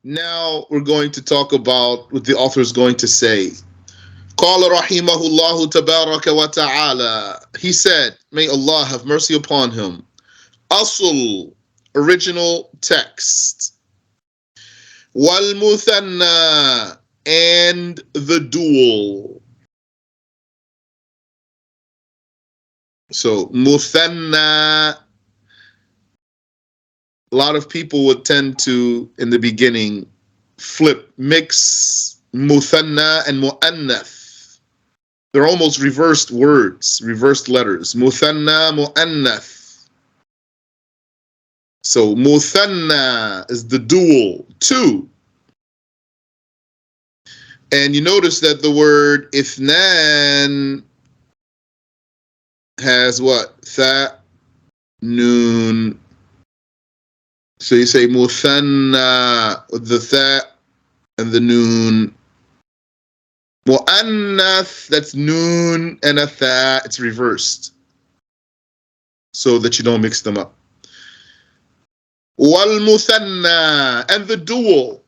Now we're going to talk about what the author is going to say. قال رحمه الله تبارك وتعالى. He said, may Allah have mercy upon him. Asl, original text. والمثنى, and the dual. So muthanna, a lot of people would tend to, in the beginning, mix muthanna and mu'annath. They're almost reversed words, reversed letters. Muthanna, mu'annath. So muthanna is the dual, two. And you notice that the word ithnan has what? Tha, noon. So you say muthanna with the tha and the noon. Mu'annath, that's noon and a tha, it's reversed, so that you don't mix them up. Wal muthanna, and the dual.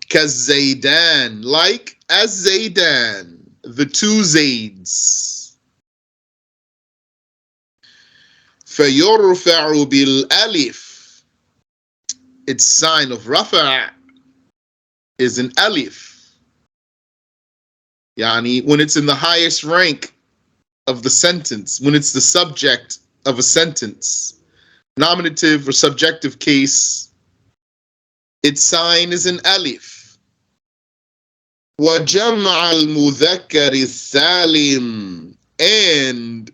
Kazaydan, like as Zaydan, the two Zaids. فيرفع بالألف, its sign of rafa' is an alif. Yani, when it's in the highest rank of the sentence, when it's the subject of a sentence, nominative or subjective case, its sign is an alif. وجمع المذكر السالم, and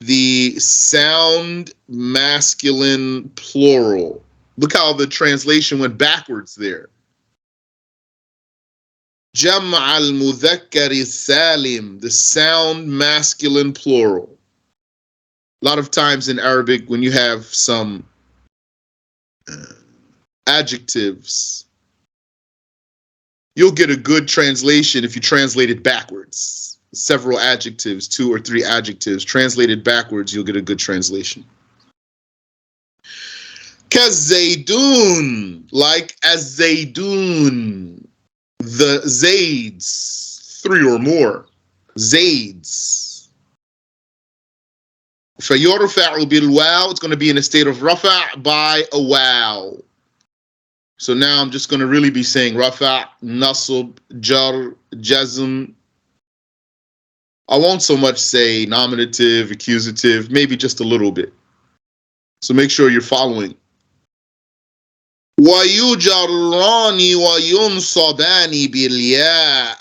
the sound masculine plural. Look how the translation went backwards there. جمع المذكر السالم, the sound masculine plural. A lot of times in Arabic, when you have some adjectives, you'll get a good translation if you translate it backwards. Several adjectives, 2 or 3 adjectives, translated backwards, you'll get a good translation. Kazaydun, like as Zaydun, the Zaids, 3 or more Zaids. فَيُرْفَعُ بِالْوَاو, it's going to be in a state of rafa' by a wow. So now I'm just going to really be saying rafa', nasb, jar, jazm. I won't so much say nominative, accusative, maybe just a little bit. So make sure you're following. وَيُجَرَّانِ وَيُنْصَبَانِ بِالْيَاءِ.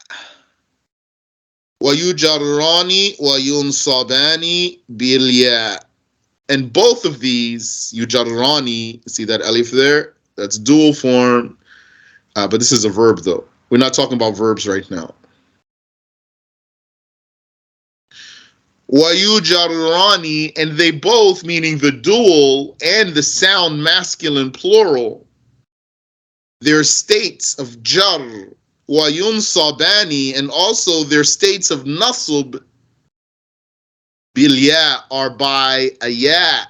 وَيُجَرَّانِ وَيُنْصَبَانِ بِالْيَاءِ. And both of these, yujarrani, see that alif there? That's dual form. But this is a verb though. We're not talking about verbs right now. وَيُجَرَّانِ, and they both, meaning the dual and the sound masculine plural, their states of jar, وَيُنْصَبَانِ, and also their states of nasb, bilya, are by a ya.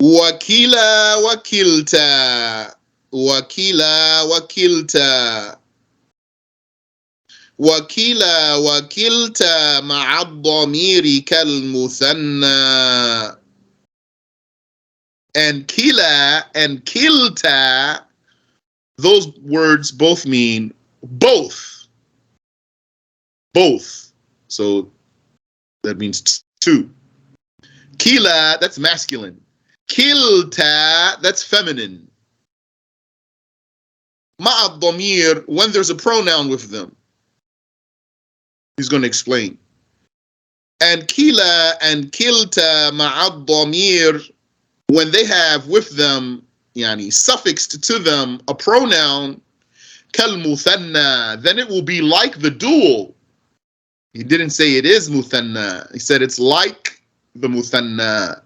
وَكِلَا وَكِلْتَا, وَكِلَا وَكِلْتَا, وَكِلَا وَكِلْتَا مَعَ الضَّمِيرِ كَالْمُثَنَّى. And kila and kilta, those words both mean both. Both. So that means 2. Kila, that's masculine. Kilta, that's feminine. Ma'ad damir, when there's a pronoun with them. He's going to explain. And kila and kilta ma'ad damir, when they have with them, yani suffixed to them, a pronoun, kal muthanna, then it will be like the dual. He didn't say it is muthanna. He said it's like the muthanna.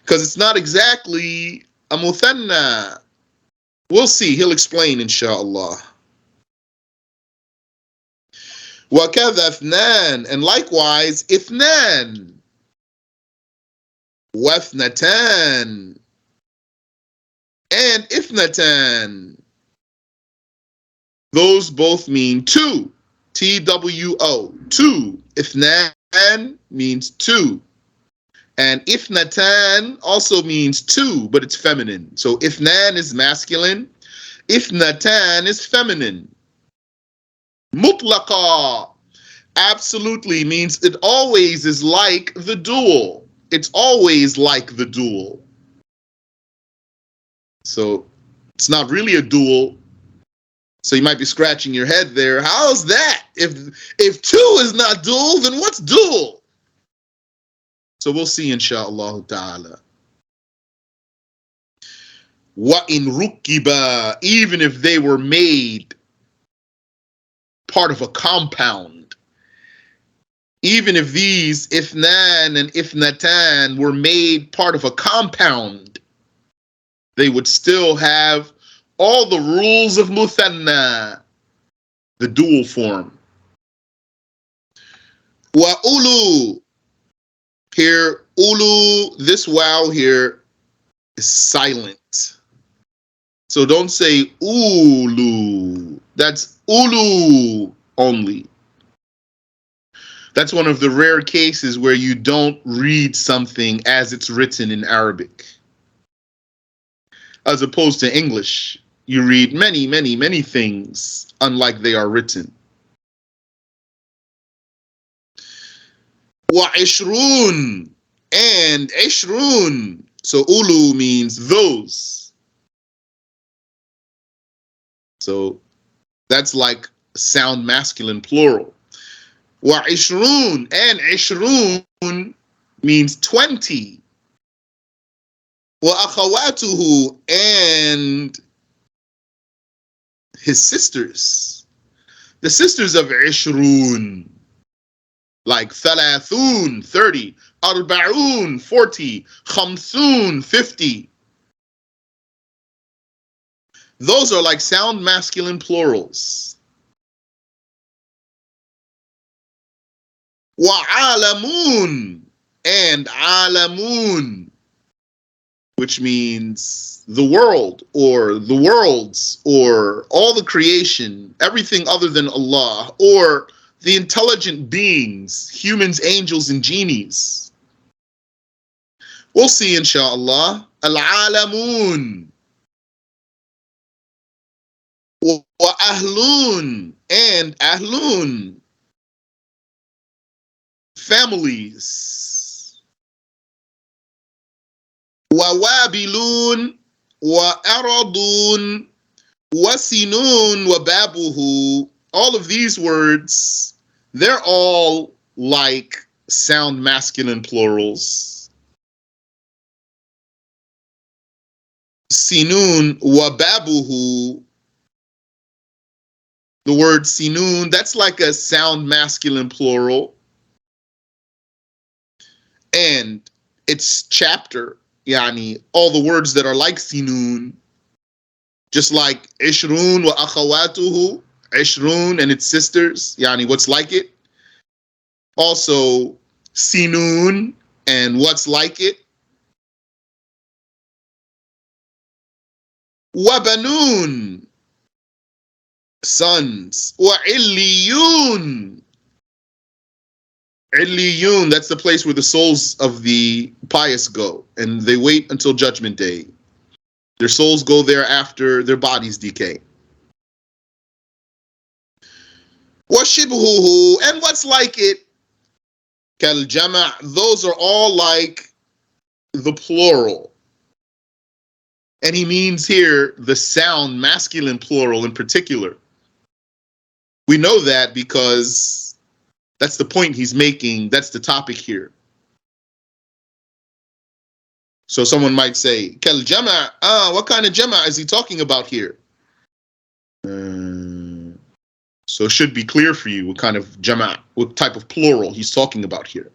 Because it's not exactly a muthanna. We'll see. He'll explain, inshallah. وَكَذَا اثْنَانِ, and likewise, ithnan. وَاثْنَتَانِ, and ithnatan. Those both mean two. TWO. Two. Ithnan means two. And ithnatan also means two, but it's feminine. So ithnan is masculine. Ithnatan is feminine. Mutlaqa absolutely means it always is like the dual. It's always like the dual. So it's not really a dual. So you might be scratching your head there. How's that? If two is not dual, then what's dual? So we'll see, inshallah ta'ala. Wa in rukiba, even if they were made part of a compound, even if these ithnan and ithnatan were made part of a compound, they would still have all the rules of muthanna, the dual form. Wa ulu, here, ulu, this wow here is silent. So don't say ulu. That's ulu only. That's one of the rare cases where you don't read something as it's written in Arabic. As opposed to English, you read many, many, many things unlike they are written. Wa ishrun, and ishrun. So ulu means those. So that's like sound masculine plural. Wa ishrun, and ishrun means 20. Wa akhawatuhu, and his sisters. The sisters of ishrun, like thalathun, 30, arba'un, 40, khamsun, 50. Those are like sound masculine plurals. Wa alamun, and alamun, which means the world or the worlds or all the creation, everything other than Allah, or the intelligent beings, humans, angels, and genies. We'll see, inshallah. Al-alamun. Wa ahlun, and ahlun, families. Wa wabilun, wa aradun, wa sinun, wa babuhu. All of these words, they're all like sound masculine plurals. Sinun wa babuhu. The word sinun, that's like a sound masculine plural. And its chapter, yani all the words that are like sinun, just like ishrun wa akhawatuhu, ishrun and its sisters, yani what's like it. Also sinun and what's like it. Wa banun, sons. Wa illiyun. Illiyun, that's the place where the souls of the pious go, and they wait until Judgment Day. Their souls go there after their bodies decay. Wa shibhuhu, and what's like it. Kal jama', those are all like the plural. And he means here the sound masculine plural in particular. We know that because that's the point he's making. That's the topic here. So someone might say, Kal jama', what kind of jama' is he talking about here? So it should be clear for you what kind of jama', what type of plural he's talking about here.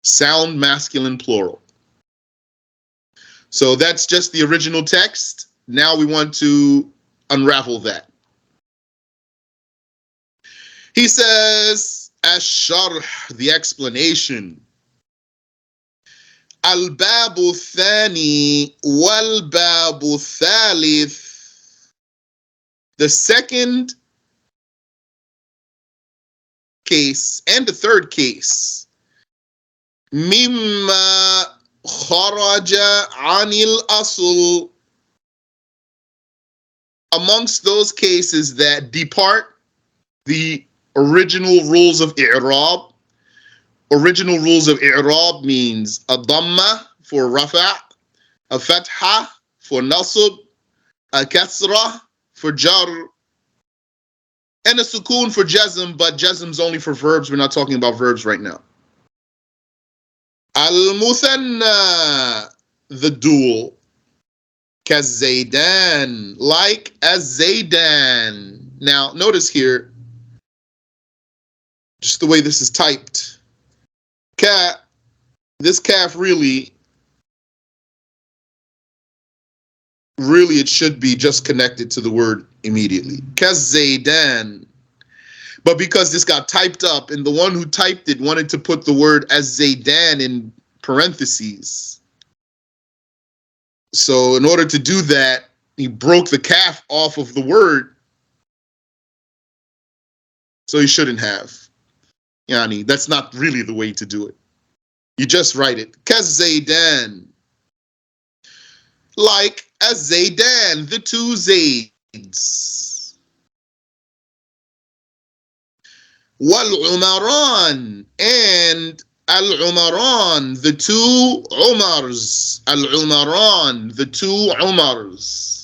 Sound masculine plural. So that's just the original text. Now we want to unravel that. He says, Ash-sharh, the explanation. الباب الثاني والباب الثالث. The second case and the third case. مما خرج عن الأصل. Amongst those cases that depart the original rules of i'rab. Original rules of i'rab means a dhamma for rafa', a fatha for nasb, a kasra for jar, and a sukoon for jazm, but jazm's only for verbs. We're not talking about verbs right now. Al-muthanna, the dual. Kazaydan, like as-zaydan. Now, notice here, just the way this is typed. This kaf really it should be just connected to the word immediately. Kazaydan. But because this got typed up and the one who typed it wanted to put the word as-zaydan in parentheses. So in order to do that, he broke the kaf off of the word. So he shouldn't have. Yani, that's not really the way to do it. You just write it. Kazaydan. Like as-zaydan, the two Zaids. Wal-umaran, and al-umaran, the two Umars. Al-umaran, the two Umars.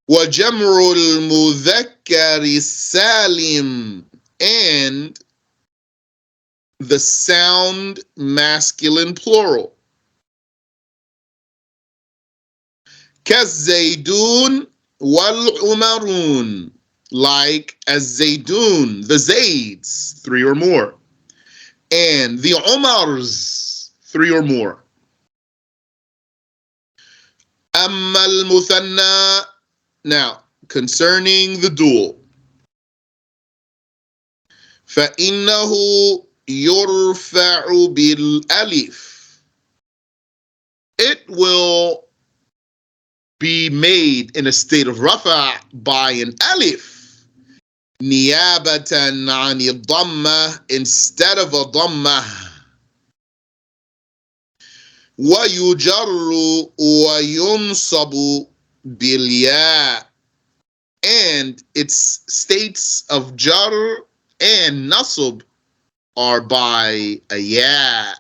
وَجَمْرُ الْمُذَكَّرِ السَّالِمِ, and the sound masculine plural. كَالزَّيْدُونَ وَالْعُمَرُونَ, like as-zaydun, the Zaids, three or more, and the Umars, three or more. أَمَّا الْمُثَنَّى, now, concerning the dual. فَإِنَّهُ يُرْفَعُ بِالْأَلِفِ, it will be made in a state of rafa' by an alif. نِيَابَةً عَنِ الضَّمَّةِ, instead of a dhammah. وَيُجَرُّ وَيُنصَبُ بِالْيَاءِ, and its states of jar and nasb are by a ya.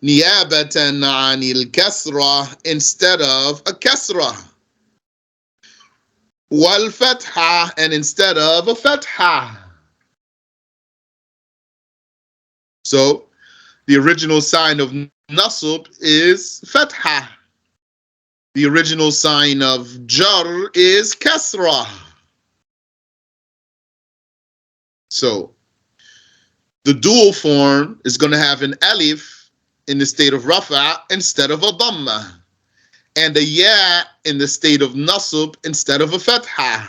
نِيَابَةً عَنِ الْكَسْرَةِ, instead of a kasrah. وَالْفَتْحَةِ, and instead of a fatha. So the original sign of nasb is fatha. The original sign of jar is kasrah. So the dual form is going to have an alif in the state of rafa instead of a dhamma, and a ya in the state of nasb instead of a fatha,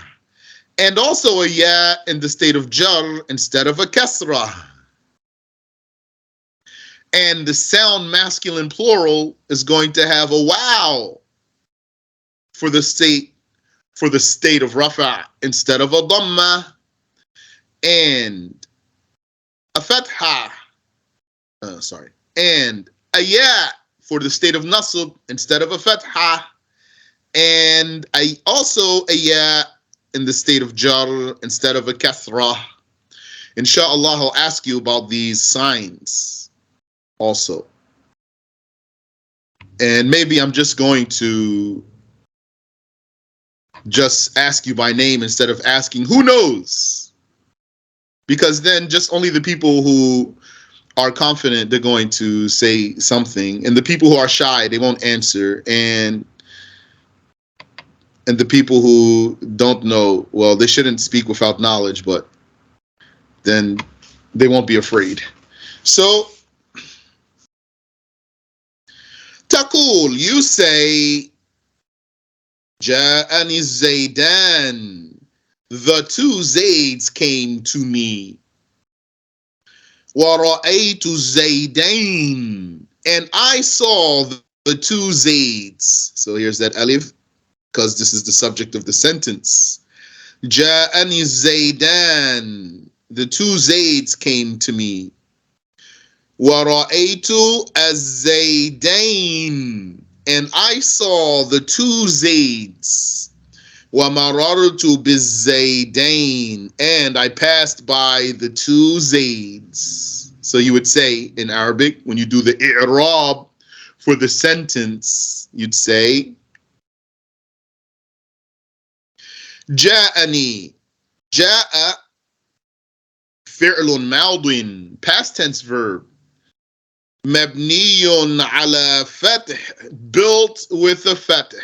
and also a ya in the state of jar instead of a kasrah. And the sound masculine plural is going to have a wow for the state of rafa instead of a dhamma, and a fatha, and a ya for the state of nasb instead of a fatha, and also a ya in the state of jar instead of a kathra. Inshallah, I'll ask you about these signs also. And maybe I'm just going to just ask you by name instead of asking who knows, because then just only the people who are confident, they're going to say something, and the people who are shy, they won't answer, and the people who don't know, well, they shouldn't speak without knowledge, but then they won't be afraid. So taqul, you say ja'ani zaydan, the two Zaids came to me. وَرَأَيْتُ الزَّيْدَيْنِ, and I saw the two Zaids. So here's that alif, because this is the subject of the sentence. جَاءَنِي الزَّيْدَانِ, the two Zaids came to me. وَرَأَيْتُ الزَّيْدَيْنِ, and I saw the two Zaids. وَمَرَرْتُ بِالزَّيْدَيْنِ, and I passed by the two Zaids. So you would say in Arabic, when you do the i'rab for the sentence, you'd say جاءني. جاء فعل ماض, past tense verb. مبني على فتح, built with a fatah.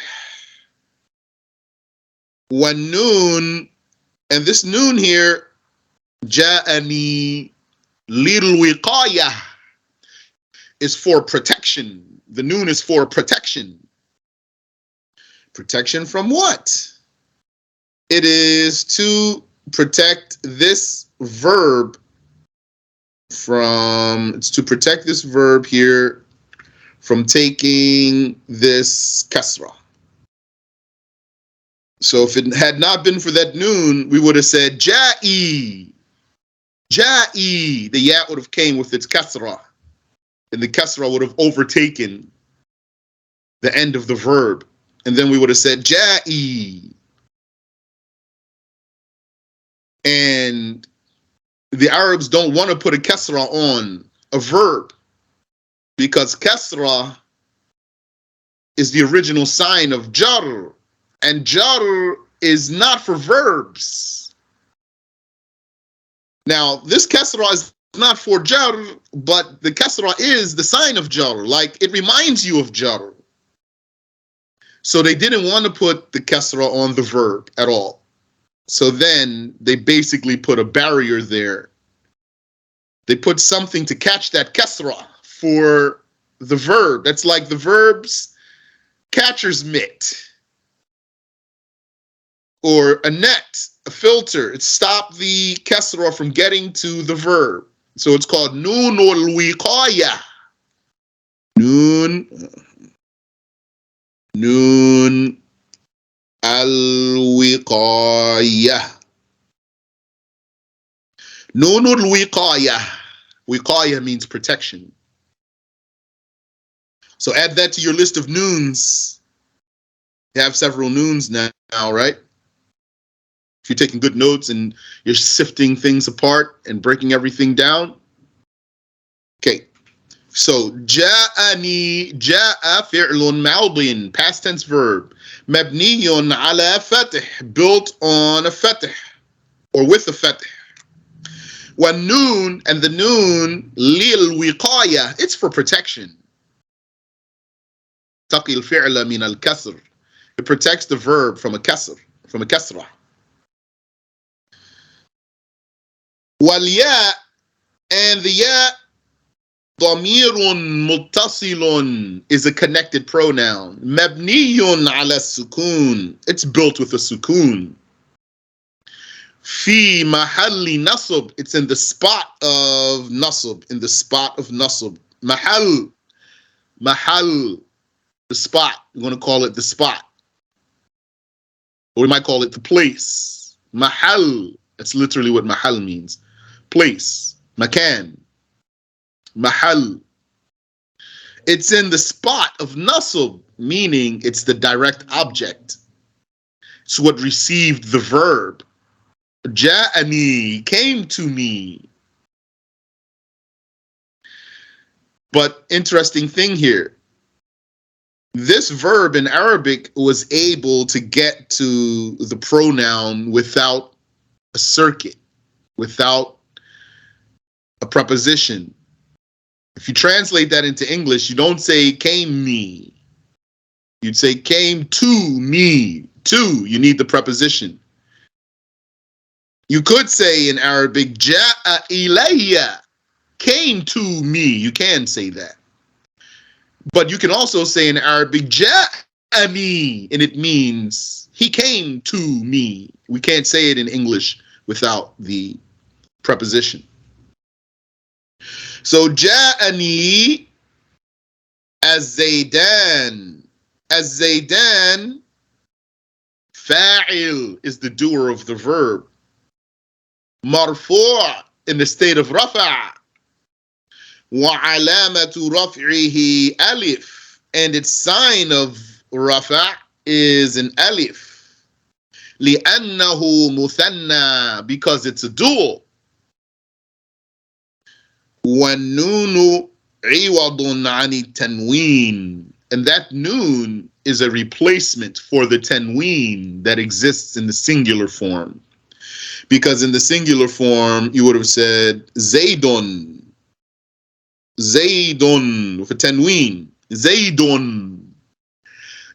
والنون, and this noon here, جاءني للوقاية, is for protection. The noon is for protection. Protection from what? It is to protect this verb from, it's to protect this verb here from taking this kasra. So if it had not been for that noon, we would have said ja'i. Ja'i. The ya would have came with its kasra, and the kasra would have overtaken the end of the verb. And then we would have said ja'i. And the Arabs don't want to put a kasra on a verb because kasra is the original sign of jar, and jar is not for verbs. Now, this kasra is not for jar, but the kasra is the sign of jar, like it reminds you of jar. So they didn't want to put the kasra on the verb at all. So then they basically put a barrier there. They put something to catch that kasra for the verb. That's like the verb's catcher's mitt, or a net, a filter. It stopped the kasra from getting to the verb. So it's called noonul wiqaya. Noon al-wiqaya. Noonul wiqaya. Wiqaya means protection. So add that to your list of noons. You have several noons now, right? If you're taking good notes and you're sifting things apart and breaking everything down. Okay. So جاءني, جاء فعل ماض, past tense verb. مبني على فتح, built on a fatah or with a fatah. والنون, and the noon, للوقاية, it's for protection. تقي الفعل من الكسر. It protects the verb from a kasr, from a kasra. والياء, and the ya, ضمير متصل, is a connected pronoun. مبني على السكون, it's built with a sukun. في محل نصب, it's in the spot of nasb, in the spot of nasb. محل, محل, the spot. We're going to call it the spot, or we might call it the place. Mahal, that's literally what mahal means. Place, makan, mahal. It's in the spot of nasb, meaning it's the direct object. It's what received the verb. Ja'ani, came to me. But interesting thing here, this verb in Arabic was able to get to the pronoun without a circuit, without a preposition. If you translate that into English, you don't say came me. You'd say came to me. To, you need the preposition. You could say in Arabic, ja'a ilayya, came to me. You can say that. But you can also say in Arabic, ja'ani, and it means he came to me. We can't say it in English without the preposition. So ja'ani az-zaydan. Az-zaydan, fa'il is the doer of the verb. Marfu' in the state of rafa'. Wa alamatu raf'ihi alif. And its sign of rafa' is an alif. لأنه مثنى, because it's a dual. والنون عوض عن التنوين, and that noon is a replacement for the tanween that exists in the singular form. Because in the singular form, you would have said Zaydun. Zaydun with a tanween. Zaydun.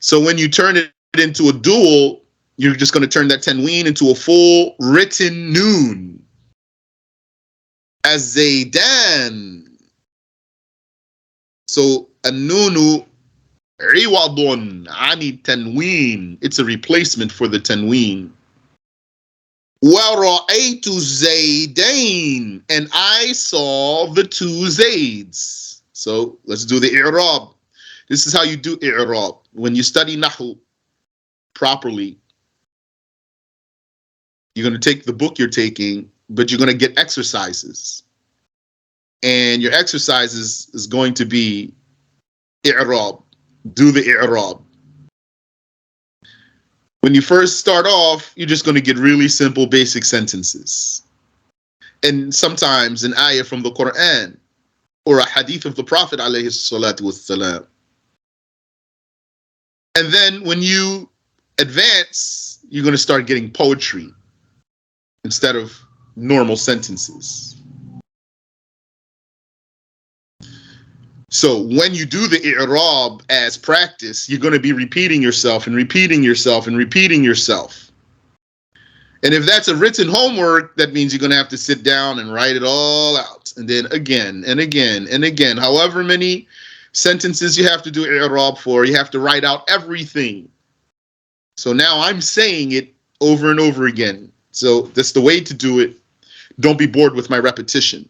So when you turn it into a dual, you're just going to turn that tanween into a full written noon. As Zaydan. So an-nunu iwadun ani tanween. It's a replacement for the tanween. Wa ra'aytu Zaydain, and I saw the two Zaids. So let's do the i'rab. This is how you do i'rab. When you study naHw properly, you're going to take the book you're taking, but you're going to get exercises. And your exercises is going to be i'rab. Do the i'rab. When you first start off, you're just going to get really simple, basic sentences. And sometimes an ayah from the Quran or a hadith of the Prophet alayhi salatu wassalam. And then when you advance, you're going to start getting poetry instead of normal sentences. So when you do the i'rab as practice, you're going to be repeating yourself and repeating yourself and repeating yourself. And if that's a written homework, that means you're going to have to sit down and write it all out. And then again and again and again, however many sentences you have to do i'rab for, you have to write out everything. So now I'm saying it over and over again. So that's the way to do it. Don't be bored with my repetition.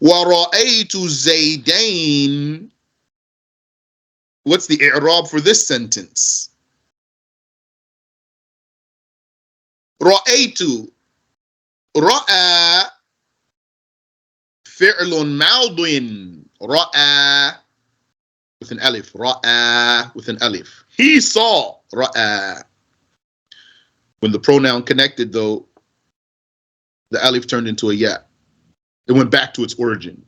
وَرَأَيْتُ زَيْدَيْن. What's the i'rab for this sentence? رَأَيْتُ. رَأَى فِعْلٌ مَاضٍ. رَأَى with an alif. رَأَى with an alif. He saw. رَأَى. When the pronoun connected, though, the alif turned into a ya. It went back to its origin.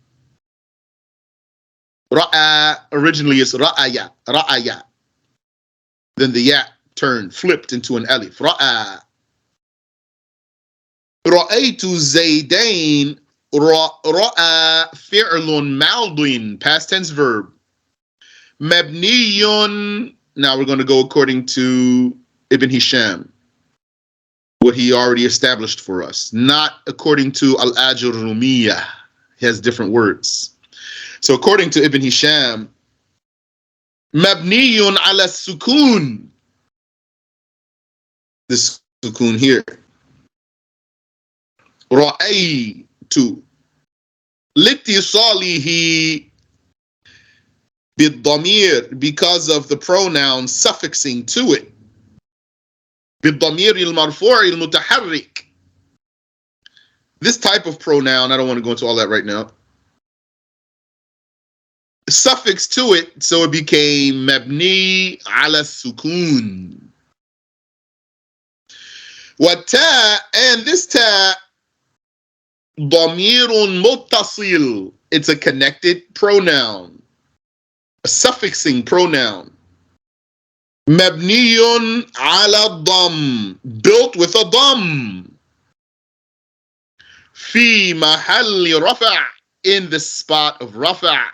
Ra'a originally is ra'aya, ra'aya. Then the ya turned, flipped into an alif. Ra'a. Ra'aytu Zaydain. Ra'a fi'lun ma'din, past tense verb. Mabniyun. Now we're going to go according to Ibn Hisham, what he already established for us, not according to Al-Ajurumiyah. He has different words. So according to Ibn Hisham, Mabniyun ala sukun. This sukun here. Ra'aytu. Litisalihi bid-damir, because of the pronoun suffixing to it. بالضمير المرفوع المتحرك. This type of pronoun, I don't want to go into all that right now. Suffix to it, so it became mabni ala sukun. Wata, and this ta, damirun muttasil. It's a connected pronoun, a suffixing pronoun. Mabniyun ala dam, built with a dam. Fi mahalli rafa', in the spot of rafa'.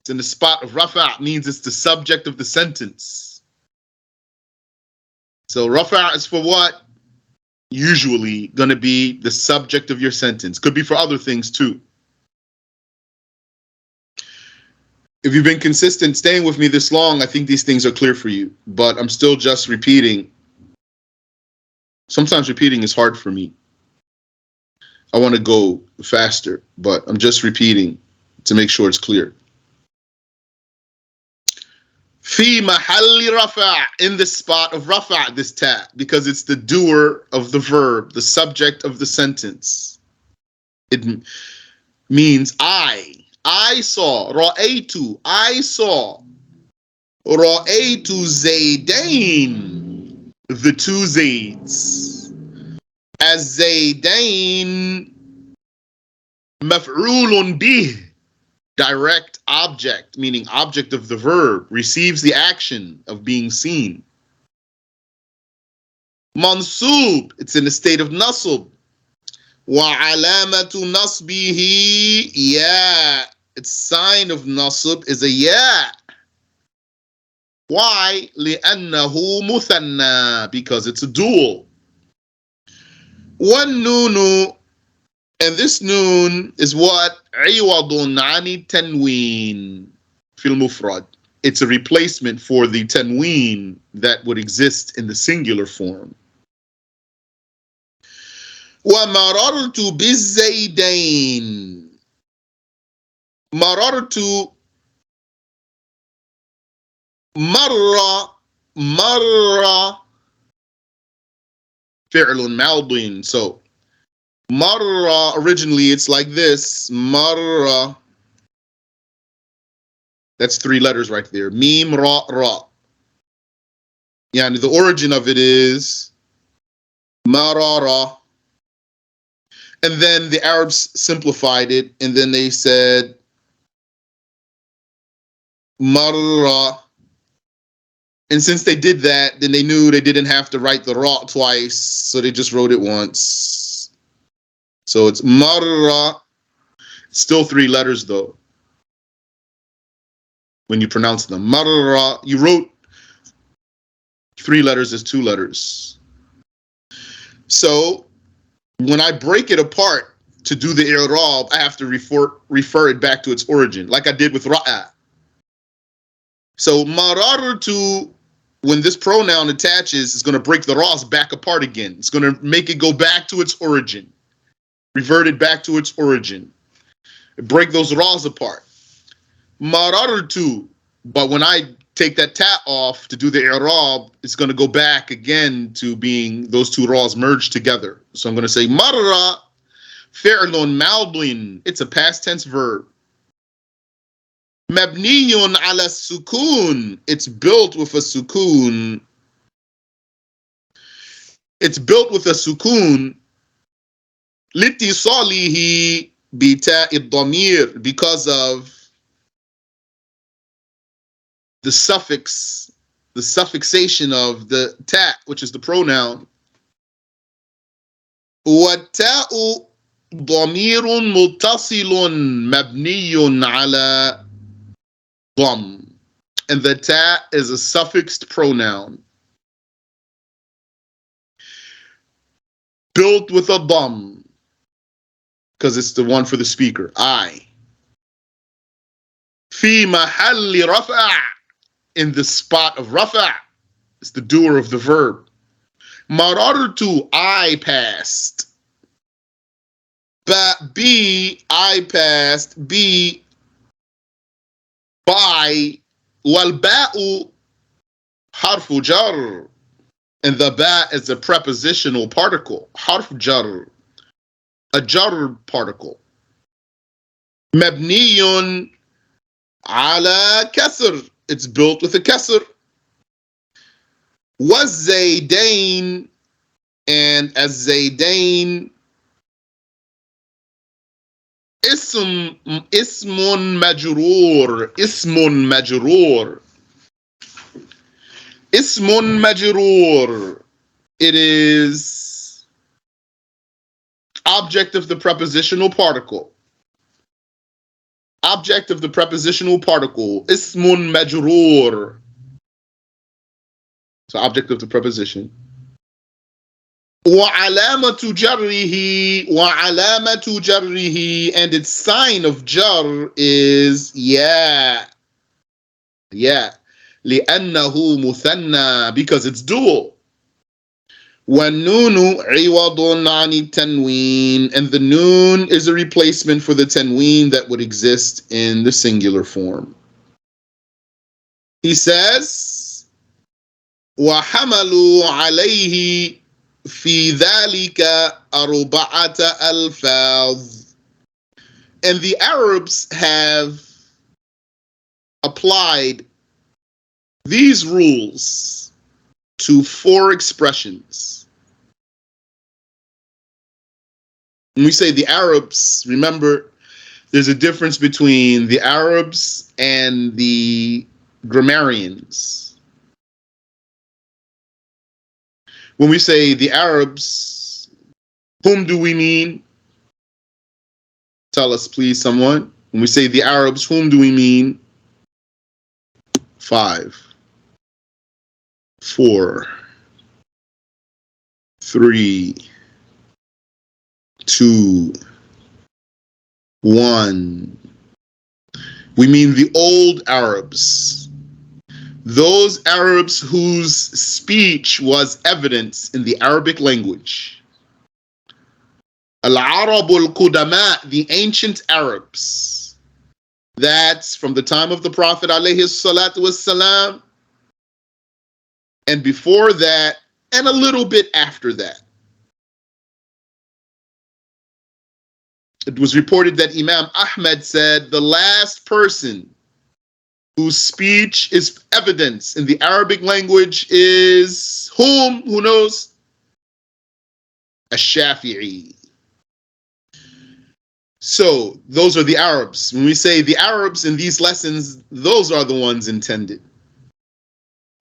It's in the spot of rafa', means it's the subject of the sentence. So rafa' is for what? Usually going to be the subject of your sentence. Could be for other things too. If you've been consistent staying with me this long, I think these things are clear for you, but I'm still just repeating. Sometimes repeating is hard for me. I want to go faster, but I'm just repeating to make sure it's clear. في محل رفع, in the spot of rafa, this ta, because it's the doer of the verb, the subject of the sentence. It means I saw. رأيت, I saw. رأيت زيدين, the two Zaids. As Zaidain مفعول به, direct object, meaning object of the verb, receives the action of being seen. Mansub, it's in the state of nasb. وعلامة نصبه ya, its sign of nasb is a ya. Why? لأنه مثنى, because it's a dual. والنون, and this noon is what? عوض عن التنوين في المفرد. It's a replacement for the tanween that would exist in the singular form. ومررت بالزيدين. مررت, مر, فعل ماض. So marra, originally it's like this. Marra. That's three letters right there. Mim, ra, ra. Yeah, and the origin of it is marara. And then the Arabs simplified it, and then they said marra. And since they did that, then they knew they didn't have to write the ra twice, so they just wrote it once. So it's marra. Still three letters though. When you pronounce them, marra, you wrote three letters as two letters. So when I break it apart to do the i'rab, I have to refer it back to its origin, like I did with ra'a. So marartu, when this pronoun attaches, is going to break the ra's back apart again. It's going to make it go back to its origin, revert it back to its origin, break those ra's apart. Marartu, but when I take that ta off to do the i'rab, it's going to go back again to being those two ra's merged together. So I'm going to say marra fi'lun madin. It's a past tense verb. Mabniyun ala sukun. It's built with a sukun. It's built with a sukun. Litisalihi bita'i damir, because of the suffix, the suffixation of the ta, which is the pronoun. وَالتَّاءُ ضَمِيرٌ مُتَّصِلٌ مَبْنِيٌ عَلَى ضَمٍّ. And the ta is a suffixed pronoun built with a dam, because it's the one for the speaker. I. في محل رفع, in the spot of rafa. It's the doer of the verb. Marartu, I passed. B, I passed. B, by. Walba'u harfu jar. And the ba is a prepositional particle. Harf jar. A jar particle. Mabniyun ala kasr. It's built with a kasr. Was Zaydain, and as Zaydain, ismun majroor. Ismun majroor. Ismun majroor. It is object of the prepositional particle. Object of the prepositional particle. Ismun majroor. So object of the preposition. وَعَلَامَةُ جَرِّهِ وَعَلَامَةُ جَرِّهِ, and its sign of jar is ya. Ya. لِأَنَّهُ مُثَنَّى, because it's dual. وَالنُّونُ عِوَضٌ عَنِ التَّنْوِينِ, and the noon is a replacement for the tanween that would exist in the singular form. He says, وَحَمَلُوا عَلَيْهِ فِي ذَلِكَ أَرْبَعَةَ أَلْفَاظٍ, and the Arabs have applied these rules to 4 expressions. When we say the Arabs, remember, there's a difference between the Arabs and the grammarians. When we say the Arabs, whom do we mean? Tell us, please, someone. When we say the Arabs, whom do we mean? 5, 4, 3, 2, 1. We mean the old Arabs. Those Arabs whose speech was evidence in the Arabic language. Al-Arab al-Qudama, the ancient Arabs. That's from the time of the Prophet alayhi salatu wassalam, and before that, and a little bit after that. It was reported that Imam Ahmad said the last person whose speech is evidence in the Arabic language is whom? Who knows? Ash-Shafi'i. So those are the Arabs. When we say the Arabs in these lessons, those are the ones intended.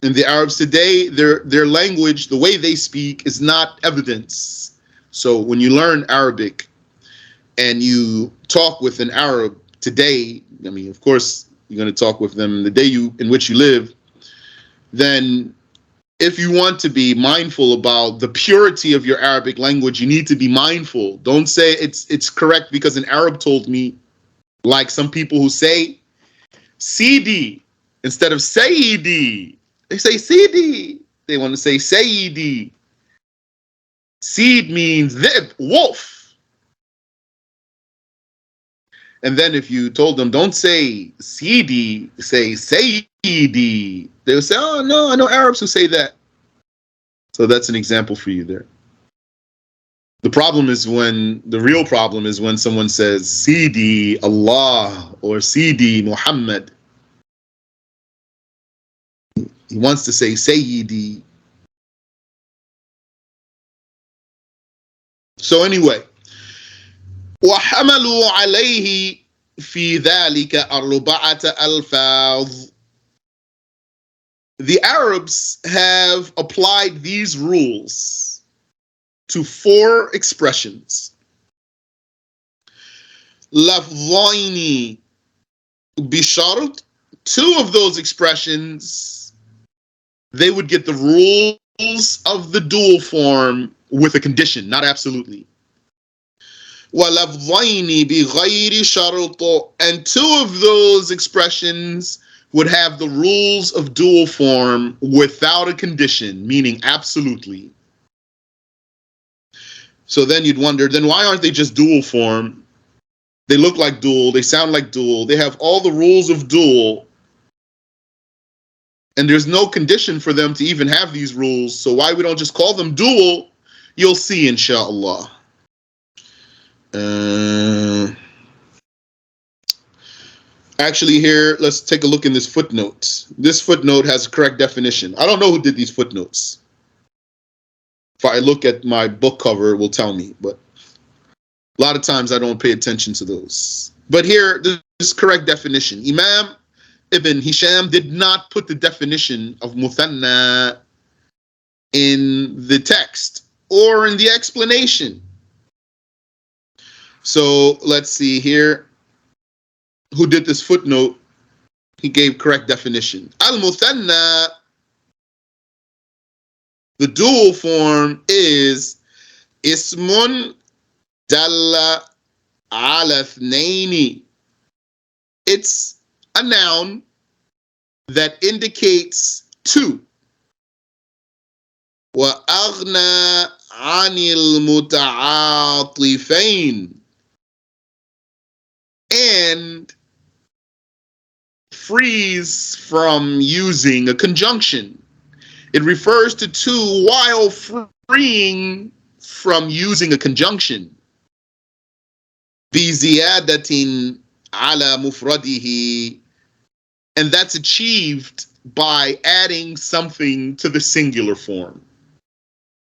And the Arabs today, their language, the way they speak, is not evidence. So when you learn Arabic and you talk with an Arab today, I mean, of course, you're going to talk with them the day in which you live, then if you want to be mindful about the purity of your Arabic language, you need to be mindful. Don't say it's correct because an Arab told me, like some people who say Sidi instead of Sayyidi. They say Sidi. They want to say Sayyidi. Seed means wolf. And then if you told them, don't say Sidi, say Sayyidi, they'll say, oh, no, I know Arabs who say that. So that's an example for you there. The real problem is when someone says Sidi Allah or Sidi Muhammad. He wants to say Sayyidi. So anyway, وَحَمَلُوا عَلَيْهِ فِي ذَلِكَ أَرْبَعَةَ أَلْفَاظٍ. The Arabs have applied these rules to 4 expressions. لَفْظَيْنِ بِشَرْط. 2 of those expressions, they would get the rules of the dual form with a condition, not absolutely. وَلَفْظَيْنِ بِغَيْرِ شَرْطٍ, and 2 of those expressions would have the rules of dual form without a condition, meaning absolutely. So then you'd wonder, then why aren't they just dual form? They look like dual, they sound like dual, they have all the rules of dual, and there's no condition for them to even have these rules, so why we don't just call them dual? You'll see, inshallah. Actually, here, let's take a look in this footnote. This footnote has a correct definition. I don't know who did these footnotes. If I look at my book cover, it will tell me, but a lot of times I don't pay attention to those. But here, this is correct definition. Imam Ibn Hisham did not put the definition of muthanna in the text or in the explanation. So let's see here. Who did this footnote? He gave correct definition. Al-muthanna, the dual form, is ismun dalla ala ithnaini. It's a noun that indicates 2. وأغنى عن المتعاطفين, and frees from using a conjunction. It refers to two while freeing from using a conjunction. بزيادة على مفرده, and that's achieved by adding something to the singular form,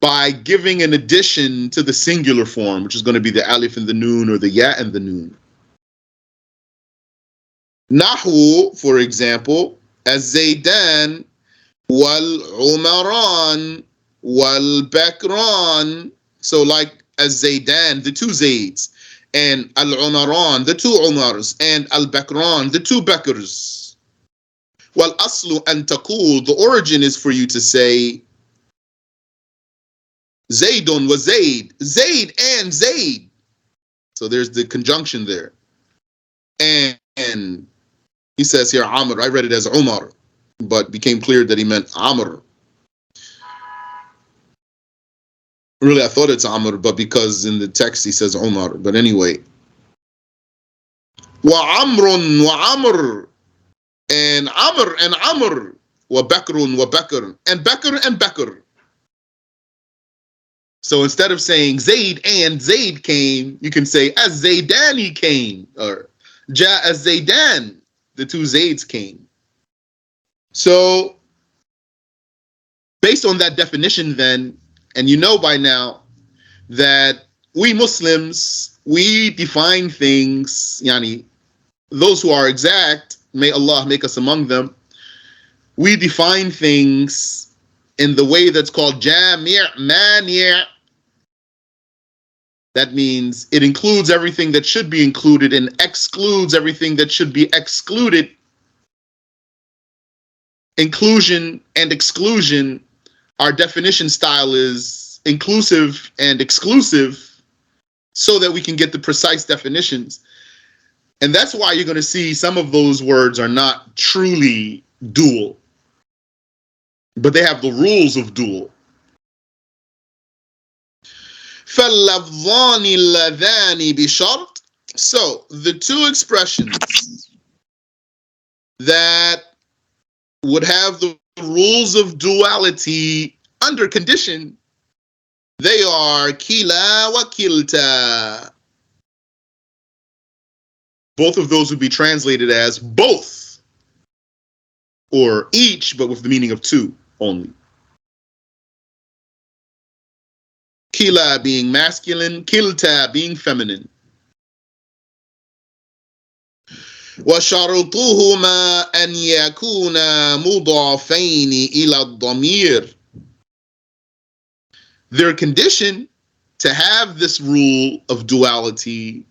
by giving an addition to the singular form, which is going to be the alif and the noon, or the ya and the noon. naHw, for example, as Zaydan wal Umaran wal Bakran. So like as Zaydan, the two Zaids, and al Umaran, the two Umars, and al Bakran, the two Bakrs. Wal aslu an taqul, the origin is for you to say Zaydun wa Zayd, Zayd and Zayd. So there's the conjunction there. And he says here Amr. I read it as Umar, but became clear that he meant Amr. Really, I thought it's Amr, but because in the text he says Umar. But anyway, wa Amrun wa Amr, and Amr and Amr, wa Bakrun wa Bakr, and Bakr and Bakr. So instead of saying Zayd and Zayd came, you can say as Zaydani came, or Ja as Zaydan, the two Zayds came. So based on that definition then, and you know by now that we Muslims, we define things, yani, those who are exact, may Allah make us among them, we define things in the way that's called Jami' Mani'. That means it includes everything that should be included and excludes everything that should be excluded. Inclusion and exclusion, our definition style is inclusive and exclusive so that we can get the precise definitions. And that's why you're going to see some of those words are not truly dual, but they have the rules of dual. فَاللَّفْظَانِ اللَّذَانِ بِشَرْطٍ. So the two expressions that would have the rules of duality under condition, they are kila wa kilta. Both of those would be translated as both, or each, but with the meaning of two only. Kila being masculine, kilta being feminine. وَشَرُطُهُمَا أَنْ يَكُونَا مُضَافَيْنِ إِلَى الضَّمِيرِ. Their condition to have this rule of duality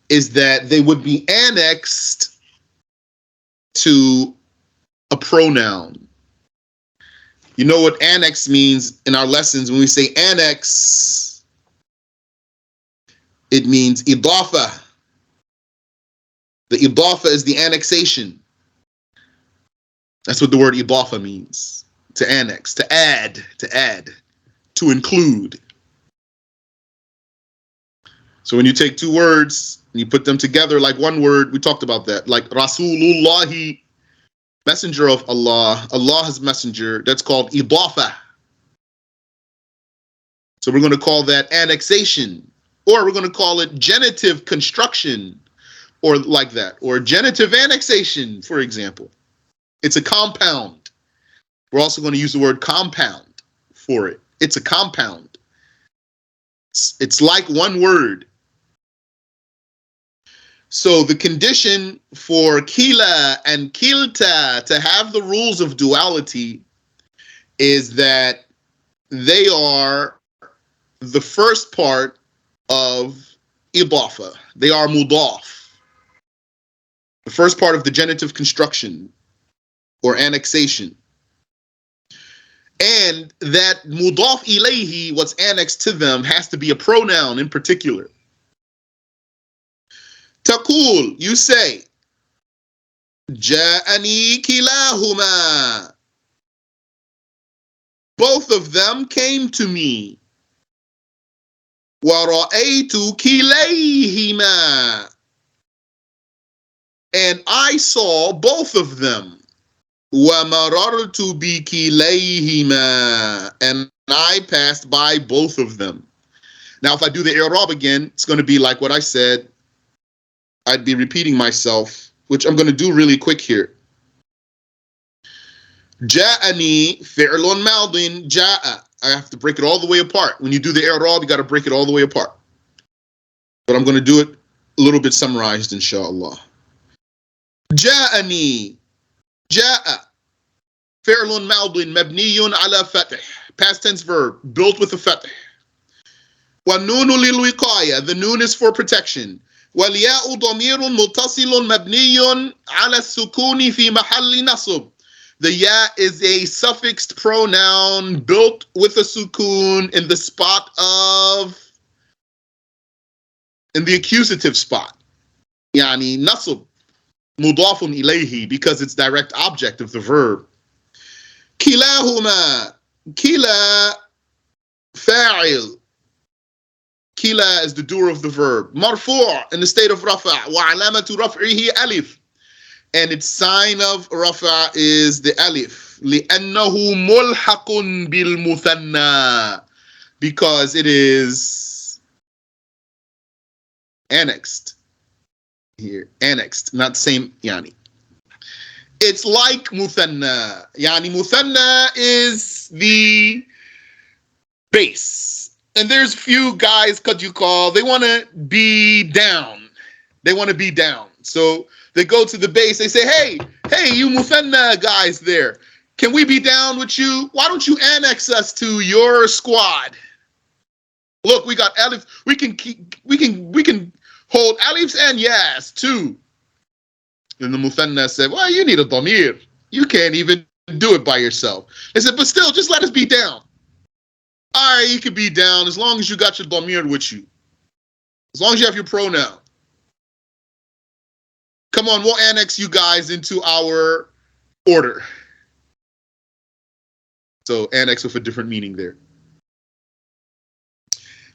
is that they would be annexed to a pronoun. You know what annex means in our lessons. When we say annex, it means idafa. The idafa is the annexation. That's what the word idafa means. To annex, to add, to include. So when you take two words and you put them together like one word, we talked about that, like Rasulullahi, messenger of Allah, Allah's messenger, that's called idafa. So we're going to call that annexation, or we're going to call it genitive construction, or like that, or genitive annexation, for example. It's a compound. We're also going to use the word compound for it. It's a compound. It's like one word. So the condition for kila and kilta to have the rules of duality is that they are the first part of idafa. They are mudaf. The first part of the genitive construction or annexation. And that mudaf ilayhi, what's annexed to them, has to be a pronoun in particular. Taqul, you say, Ja'ani kilahuma. both of them came to me. وَرَأَيْتُ كِلَيْهِمَا, and I saw both of them. وَمَرَرْتُ بِكِلَيْهِمَا, and I passed by both of them. Now, if I do the i'rab again, it's going to be like what I said. I'd be repeating myself, which I'm going to do really quick here. جاءني فعل ماض جاء. I have to break it all the way apart. When you do the i'rab, you got to break it all the way apart. But I'm going to do it a little bit summarized, inshallah. جاءني, جاء فعل ماض مبني على فتح, past tense verb, built with a fatih. والنون للوقاية, the noon is for protection. والياء ضمير متصل مبني على السكون في محل نصب. The ya is a suffixed pronoun built with a sukun in the spot of, in the accusative spot. يعني نصب مضاف إليه, because it's direct object of the verb. كلاهما, كلا فاعل. Kila is the doer of the verb. Marfu' in the state of rafa'. وعلامة رفعه ألف. And its sign of rafa' is the alif. لأنه ملحق بالمثنى. Because it is annexed. Here, annexed, not same, yani. It's like muthanna. Yani muthanna is the base. And there's few guys, they want to be down. They want to be down. So they go to the base. They say, hey, you Muthanna guys there. Can we be down with you? Why don't you annex us to your squad? Look, we got alif. We can hold alifs and yas too. And the Muthanna said, well, you need a damir. You can't even do it by yourself. They said, but still, just let us be down. All right, you could be down as long as you got your damir with you. As long as you have your pronoun. Come on, we'll annex you guys into our order. So annex with a different meaning there.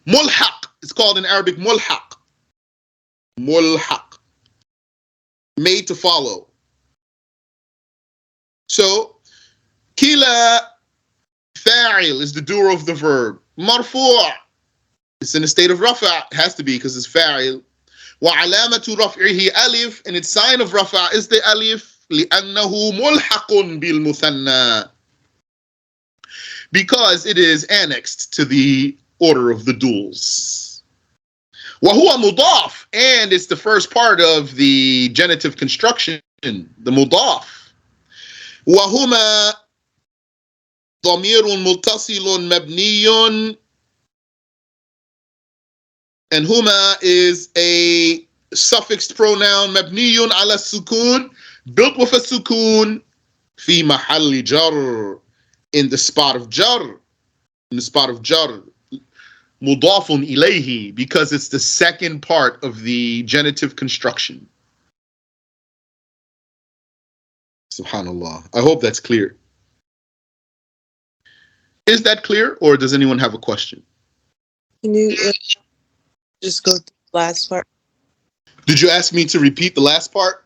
Mulhaq. It's called in Arabic mulhaq. Mulhaq. Made to follow. So, kila fa'il is the doer of the verb. Marfu'. It's in a state of rafa'. It has to be because it's fa'il. وعلامة رفعه ألف, and its sign of rafa' is the alif. لأنه ملحق بالمثنى. Because it is annexed to the order of the duals. وهو مضاف, and it's the first part of the genitive construction, the مضاف. وهما ضمير متصل مبني, and huma is a suffixed pronoun مبني على السكون, built with a sukun, في محل جر, in the spot of jar, in the spot of jar. مضاف إليه, because it's the second part of the genitive construction. Subhanallah. I hope that's clear. Is that clear, or does anyone have a question? Can you just go to the last part? Did you ask me to repeat the last part?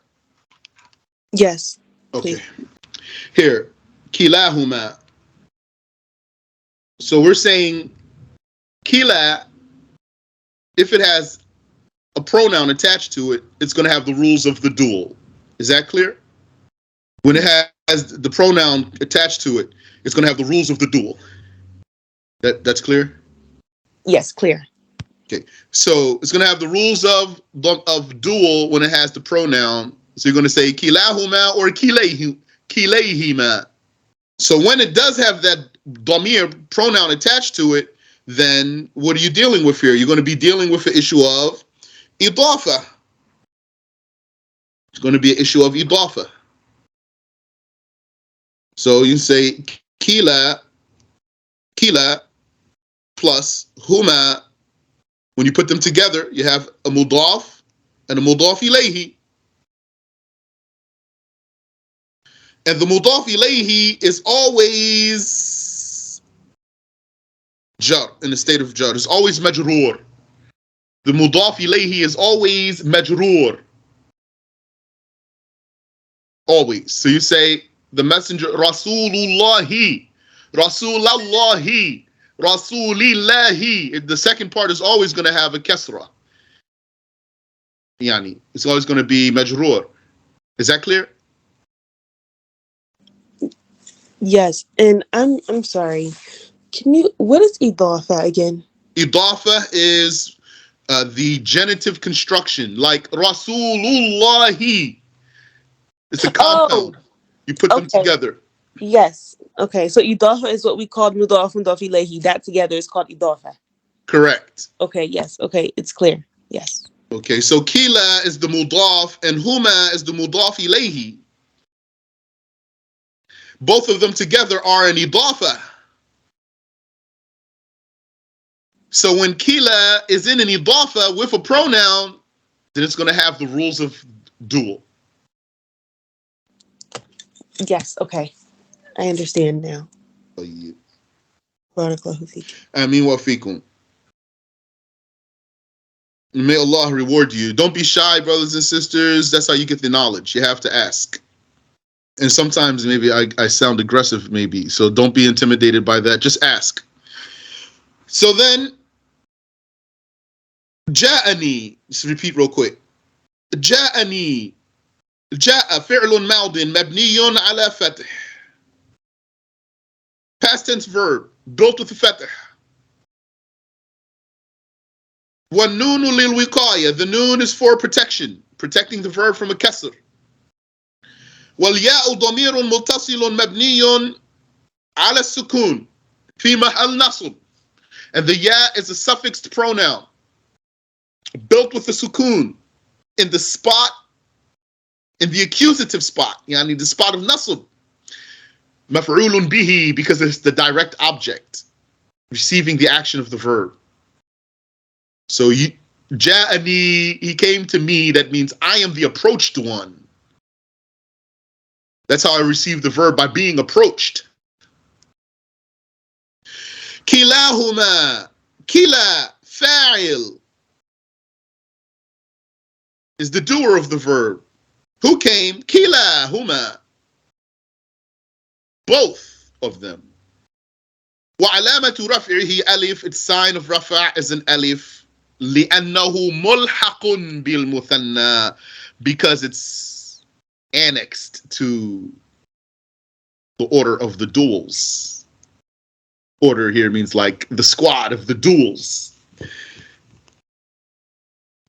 Yes. Okay. Please. Here, kilahuma. So we're saying kila, if it has a pronoun attached to it, it's going to have the rules of the dual. Is that clear? When it has the pronoun attached to it, it's going to have the rules of the dual. That's clear? Yes, clear. Okay. So it's going to have the rules of dual when it has the pronoun. So you're going to say kilahuma or kilayhima. So when it does have that damir pronoun attached to it, then what are you dealing with here? You're going to be dealing with the issue of idafa. It's going to be an issue of idafa. So you say kila plus huma. When you put them together, you have a mudaf and a mudaf ilayhi. And the mudaf ilayhi is always jar, in the state of jar. It's always majroor. The mudaf ilayhi is always majroor. Always. So you say the messenger, Rasulullahi, Rasulallahi, Rasulillahi. The second part is always going to have a kasra. Yani, it's always going to be majroor. Is that clear? Yes, and I'm sorry. Can you? What is idafa again? Idafa is the genitive construction, like Rasulullahi. It's a Oh, compound. You put them okay. together. Yes. Okay. So idafa is what we call mudaf mudaf ilayhi. That together is called idafa. Correct. Okay. Yes. Okay. It's clear. Yes. Okay, so kila is the mudaf and huma is the mudaf ilayhi. Both of them together are an idafa. So when kila is in an idafa with a pronoun, then it's going to have the rules of dual. Yes. Okay. I understand now. Ameen wa fikum. May Allah reward you. Don't be shy, brothers and sisters. That's how you get the knowledge. You have to ask. And sometimes maybe I sound aggressive, maybe. So don't be intimidated by that. Just ask. So then, ja'ani. Just repeat real quick. جاءني جاء فعل ماض مبني على فتح. Past tense verb built with a فتح. والنون للوقاية. The noon is for protection, protecting the verb from a كسر. والياء ضمير متصل مبني على السكون في محل نصب. And the ya is a suffixed pronoun built with the sukun in the spot, in the accusative spot, yani the spot of nasb. مفعول به, because it's the direct object receiving the action of the verb. So ja'ani, he came to me, that means I am the approached one. That's how I receive the verb, by being approached. Kilahuma, kila, fa'il, is the doer of the verb. Who came? Kilahuma, both of them. وعلامة رفعه ألف, its sign of رفع is an ألف. لأنه ملحق بالمثنى, because it's annexed to the order of the duels. Order here means like the squad of the duels.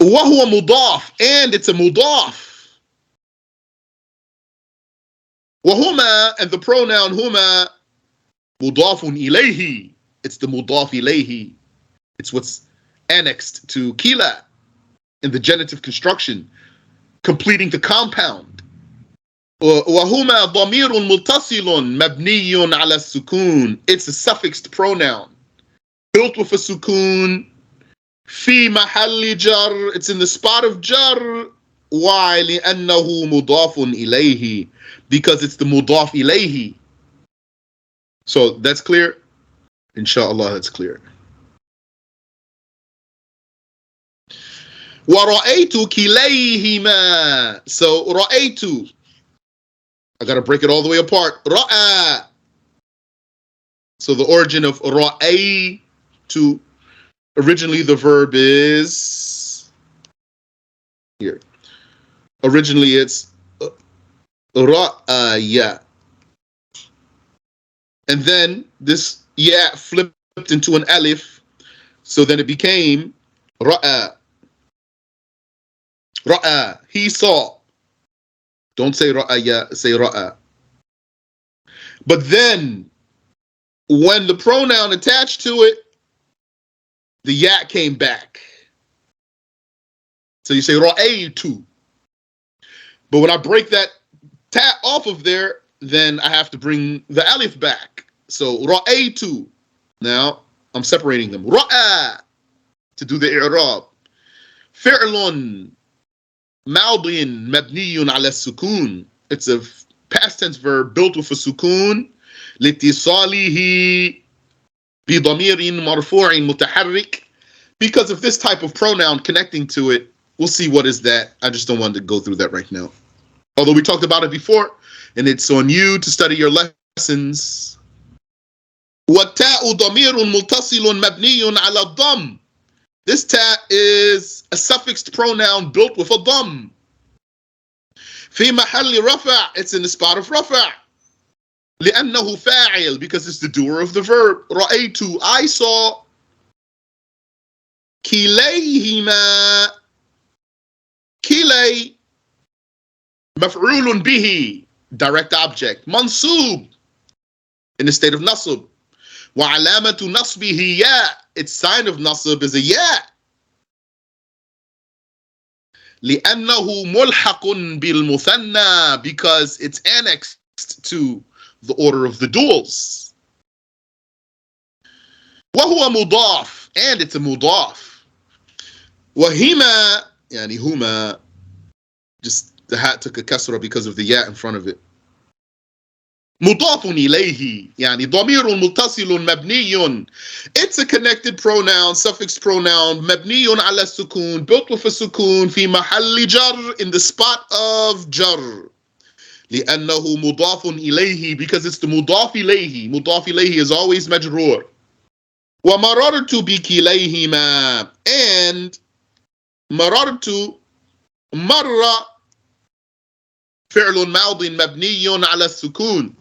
وهو مضاف, and it's a مضاف. وهما, and the pronoun هما, مضاف إليه. It's the مضاف إليه. It's what's annexed to kila in the genitive construction, completing the compound. وهما ضمير متصل مبني على السكون. It's a suffixed pronoun built with a sukun. في محل جر, it's in the spot of jar. Why? لأنه مضاف إليه, because it's the مضاف إليه. So that's clear? Inshallah, that's clear. وَرَأَيْتُ كِلَيْهِمَا. So رَأَيْتُ, I got to break it all the way apart. رَأَى. So the origin of رَأَيْتُ, originally the verb is here. Originally it's رَأَيَ. And then this ya flipped into an alif. So then it became ra'a. Ra'a, he saw. Don't say ra'aya, say ra'a. But then, when the pronoun attached to it, the ya came back. So you say ra'aytu. But when I break that tat off of there, then I have to bring the alif back. So ra'aytu. Now I'm separating them. Ra'a, to do the i'rab. Fi'lun madin mabniyun ala sukun. It's a past tense verb built with a sukun. Litisalihi بضمير مرفوع متحرك. Because of this type of pronoun connecting to it, we'll see what is that. I just don't want to go through that right now. Although we talked about it before, and it's on you to study your lessons. والتاء ضمير متصل مبني على الضم. This ta is a suffixed pronoun built with a dam. في محل رفع, it's in the spot of رفع. لأنه فاعل, because it's the doer of the verb. رأيت, I saw. كليهما, كلي مفعول به, direct object. منصوب, in the state of nasb. وعلامة نصبه ياء, its sign of nasb is a ياء. لأنه ملحق بالمثنى, because it's annexed to the order of the duals. وهو مضاف, and it's a مضاف. وهما, يعني هما, just the hat took a kasra because of the ya in front of it. مضاف إليه, يعني ضمير متصل مبني. It's a connected pronoun, suffix pronoun, مبني على السكون, built with a sukun, في محل جر, in the spot of jar. لأنه مضاف إليه, because it's the مضاف إليه. مضاف إليه is always مجرور. ومررت بكليهما, and مررت, مر, فعل ماض مبني على السكون,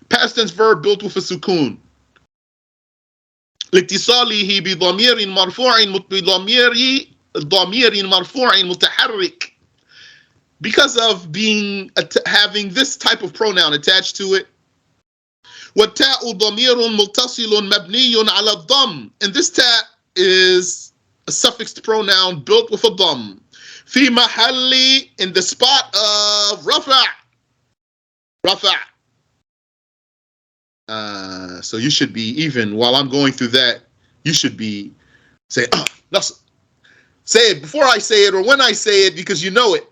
past tense verb built with a sukun. لاتصاله بضمير مرفوع متحرك, because of having this type of pronoun attached to it. والتاء ضمير متصل مبني على الضم, and this ta is a suffixed pronoun built with a dam. في محل, in the spot of رفع. رفع. So you should be, even while I'm going through that, you should be saying, say it before I say it or when I say it, because you know it.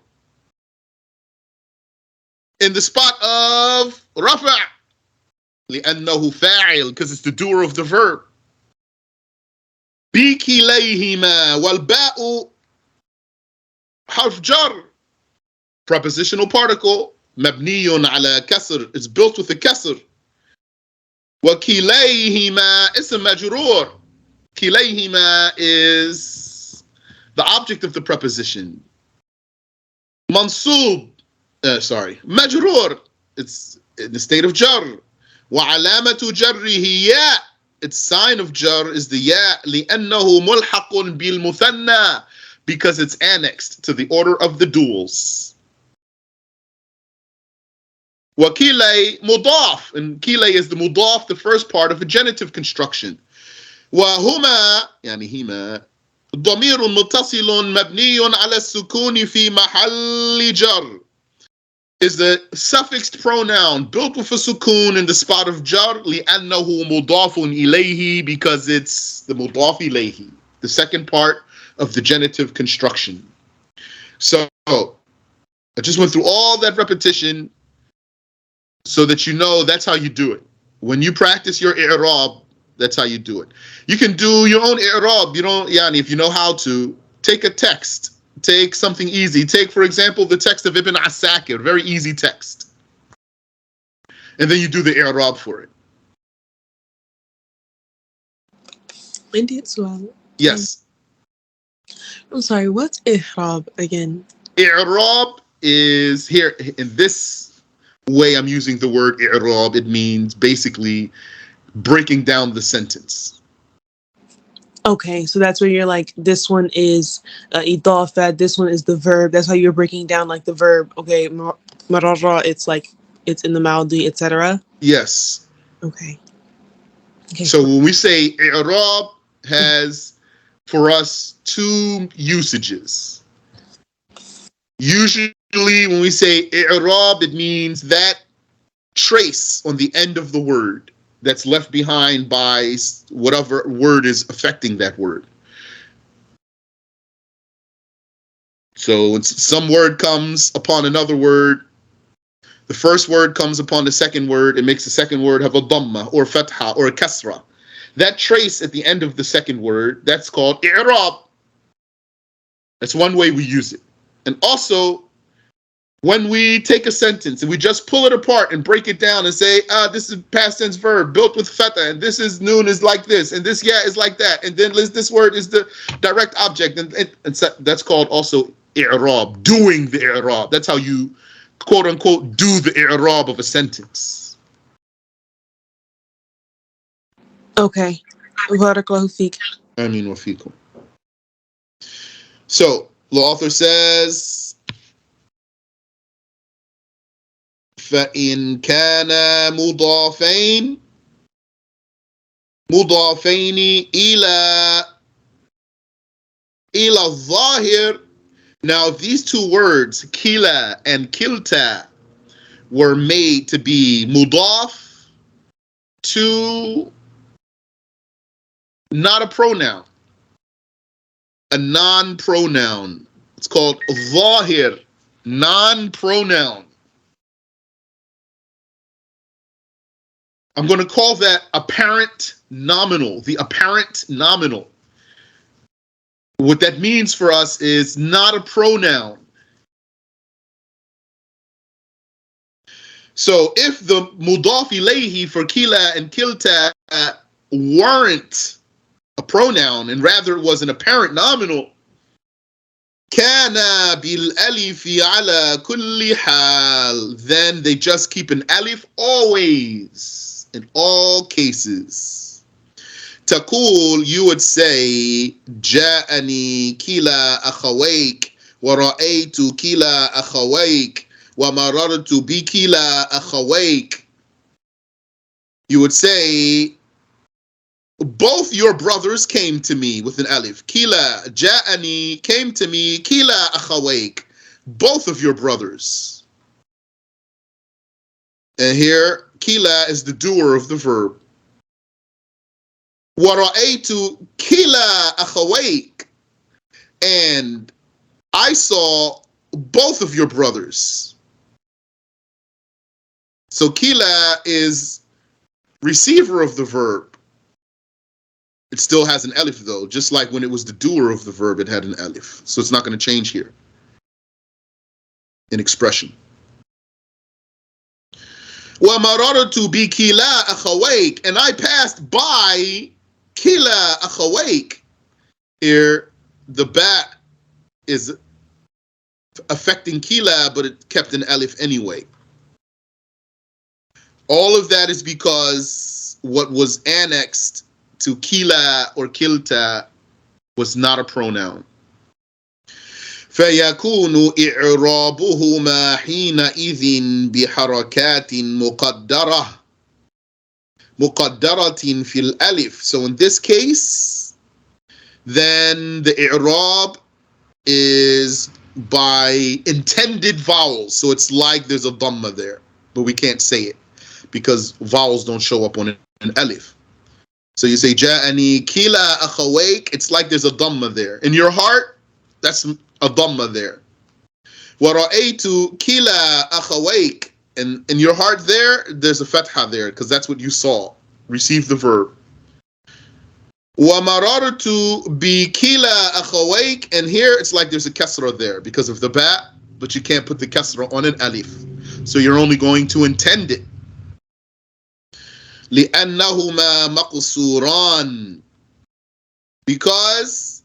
In the spot of رفع. لأنه فاعل, because it's the doer of the verb. بكليهما, والباء حرف جر, prepositional particle, مبني على كسر, it's built with a كسر. وكليهما اسم مجرور. كليهما is the object of the preposition. منصوب, مجرور, it's in the state of jar. وعلامة جره ياء, its sign of jar is the ya, لأنه ملحق بالمثنى, because it's annexed to the order of the duals. وكلي مضاف, and كلي is the مضاف, the first part of a genitive construction. وهما, يعني هما, ضمير متصل مبني على السكون في محل جر, is the suffixed pronoun built with a sukun in the spot of jar. لأنه مضاف إليه, because it's the مضاف إليه, the second part of the genitive construction. So I just went through all that repetition so that you know that's how you do it. When you practice your i'rab, that's how you do it. You can do your own i'rab. You don't, if you know how to, take a text. Take something easy. Take, for example, the text of Ibn Asakir, very easy text. And then you do the i'rab for it. Indeed, so Yes. I'm sorry, what's i'rab again? I'rab is, here in this way I'm using the word i'rab, it means basically breaking down the sentence. Okay, so that's where you're like, this one is idafat, this one is the verb. That's how you're breaking down like the verb. Okay, marara, it's like, it's in the maldi, etc. Yes. Okay. So when we say i'rab has for us two usages. Usually when we say i'rab, it means that trace on the end of the word that's left behind by whatever word is affecting that word. So when some word comes upon another word, the first word comes upon the second word, it makes the second word have a dhamma or fatha or a kasra. That trace at the end of the second word, that's called i'rab. That's one way we use it. And also, when we take a sentence and we just pull it apart and break it down and say, this is past tense verb built with feta, and this is noon is like this, and this yeah is like that, and then this word is the direct object, and so that's called also i'rab, doing the i'rab. That's how you, quote unquote, do the i'rab of a sentence. Okay. Barakallahu feek. Ameen wa fikum. So the author says, فإن كان مضافين إلى الظاهر. Now, if these two words, kila and kilta, were made to be mudaf to not a pronoun, a non-pronoun. It's called zahir, non-pronoun. I'm going to call that apparent nominal, the apparent nominal. What that means for us is not a pronoun. So if the mudaf ilayhi for kila and kilta weren't a pronoun and rather it was an apparent nominal, kana bil alifi ala kulli hal, then they just keep an alif always, in all cases. Taqul, you would say, ja'ani kila akhawayk wa ra'aytu kila akhawayk wa marartu bi kila akhawayk. You would say, both your brothers came to me, with an alif. Kila, ja'ani, came to me, kila akhawayk, both of your brothers. And here, kila is the doer of the verb. Wa ra'aytu kila akhawayk, and I saw both of your brothers. So kila is receiver of the verb. It still has an alif though, just like when it was the doer of the verb, it had an alif. So it's not going to change here in expression. Wa marartu bi kila akhawayk, and I passed by kila akhawayk. Here, the bat is affecting kila, but it kept an alif anyway. All of that is because what was annexed to kila or kilta was not a pronoun. فيكون إعرابهما حينئذ بحركات مقدرة في الألف. So in this case, then the i'rab is by intended vowels. So it's like there's a dhamma there, but we can't say it because vowels don't show up on an alif. So you say, ja'ani kila akhawayk, it's like there's a dhamma there. In your heart, that's a dhamma there. Wa ra'aytu kila akhawayk, and in your heart there's a fatha there, because that's what you saw. Receive the verb. Wa marartu bi kila akhawayk, and here it's like there's a kasra there because of the ba, but you can't put the kasra on an alif. So you're only going to intend it. لأنهما مقصوران, because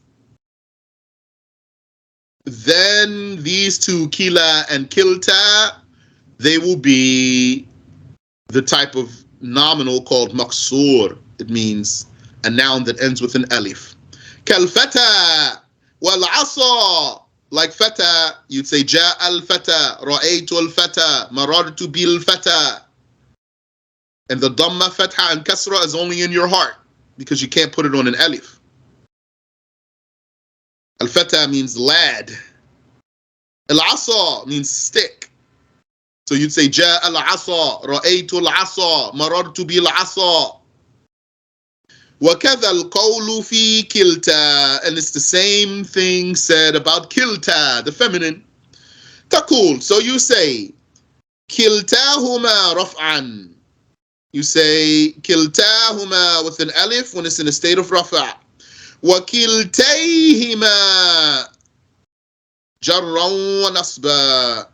then these two, kila and kilta, they will be the type of nominal called maqsur. It means a noun that ends with an alif. Kalfata wal asa, like fata, you'd say ja al fata, ra'aytu al fata, marartu bil fata. And the dhamma, fatha, and kasra is only in your heart because you can't put it on an alif. Al-fata means lad. Al-asa means stick. So you'd say, ja al-asa, ra'aytu al-asa, marartu bil-asa. وَكَذَا الْقَوْلُ فِي كِلْتَا, and it's the same thing said about kilta, the feminine. Taqul, so you say, kiltahuma raf'an. You say kiltahuma with an alif when it's in a state of rafa'. Wa kiltayhima jarran wa nasba.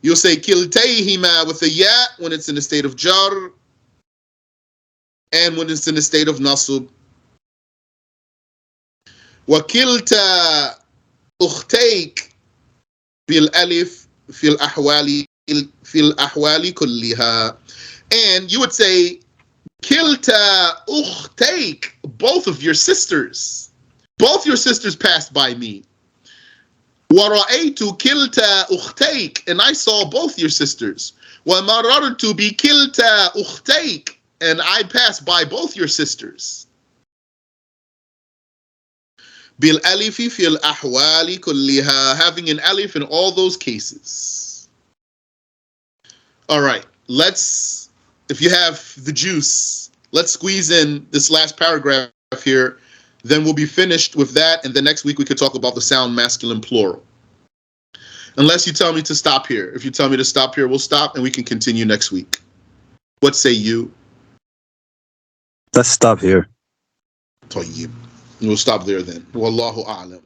You'll say kiltayhima with a ya when it's in a state of jar and when it's in a state of nasb. Wa kilta ukhtayk bil alif fil ahwali kulliha. And you would say kilta ukhtayk, both of your sisters. Both your sisters passed by me. وَرَأَيْتُ كِلْتَا أُخْتَيْكَ, and I saw both your sisters. وَمَرَرْتُ بِكِلْتَا أُخْتَيْكَ, and I passed by both your sisters. بِالْأَلِفِ فِي الْأَحْوَالِ كُلِّهَا, having an alif in all those cases. All right, if you have the juice, let's squeeze in this last paragraph here. Then we'll be finished with that, and the next week we could talk about the sound masculine plural. Unless you tell me to stop here. If you tell me to stop here, we'll stop and we can continue next week. What say you? Let's stop here. طيب. We'll stop there then. Wallahu a'lam.